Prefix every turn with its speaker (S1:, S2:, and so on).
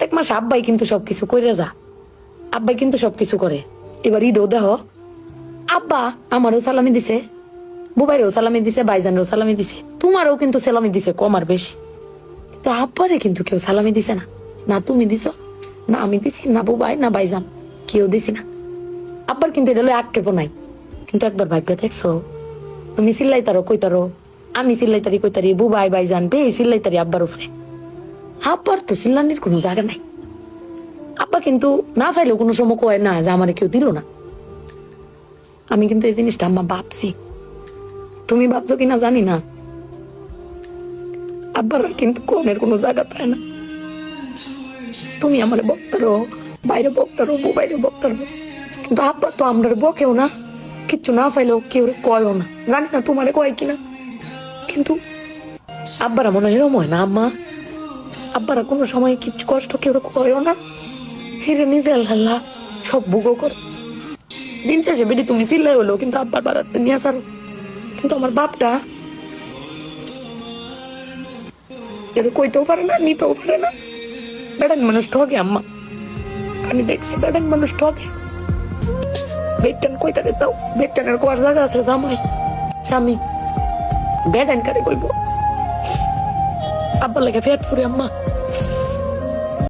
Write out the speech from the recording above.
S1: প্রত্যেক মাসে আব্বাই কিন্তু সবকিছু করে যা, আব্বাই কিন্তু সবকিছু করে। এবার ঈদেও দেহ আব্বা আমারও সালামি দিছে, বুবাইরেও সালামি দিছে, ভাইজানেরও সালামি দিছে, তোমারও কিন্তু সালামি দিছে কম আর বেশি, কিন্তু আব্বারে কিন্তু কেউ সালামি দিছে না। না তুমি দিছো, না আমি দিছি, না বুবাই, না ভাইজান, কেউ দিছি না। আব্বার কিন্তু এটা আক্ষেপও নাই। কিন্তু একবার ভাইবে দেখছো, তুমি চিল্লাইতারো কইতারো, আমি চিল্লাইতারি কইতারি, বুবাই ভাইজান বে চিল্লাইতারি আব্বার উপরে, আব্বার তো চিল্লানির কোনো জায়গা নাই। আব্বা কিন্তু না পাইলেও কোনো সময় কয় না যে আমারে কেউ দিল না। আমি কিন্তু এই জিনিসটা আম্মা ভাবছি, তুমি ভাবছো কিনা জানি না। আব্বার কিন্তু কমের কোনো জায়গা পায় না। তুমি আমার বক্তারো, বাইরে বক্তারো, বাইরে বক্তারো, কিন্তু আব্বা তো আমরা বকেও না, কিচ্ছু না পাইলেও কেউ কয়ও না। জানি না তোমারে কয় কিনা, কিন্তু আব্বারা মনে হয় এরম হয় না আম্মা? আব্বারা কোনো সময় কিচ্ছু কষ্ট কেউ কয়ও না, হিরে নিজে আল্লাহ সব ভোগও করে। দিন শেষে বেটি তুমি চিল্লাই হলো কিন্তু আব্বার বাড়াতে নিয়ে আসারো। কিন্তু আমার বাপটা এর কইতেও পারে না, নিতেও পারে না। বেড়ান মানুষ ঠকে আম্মা, আমি দেখছি বেড়ান মানুষ ঠকে। বেটান কইতে দাও, বেটানের কোয়ার জায়গা আছে জামাই স্বামী, বেড়ান কারে কইব? আব্বার লাগে ফেট ফুরে আম্মা।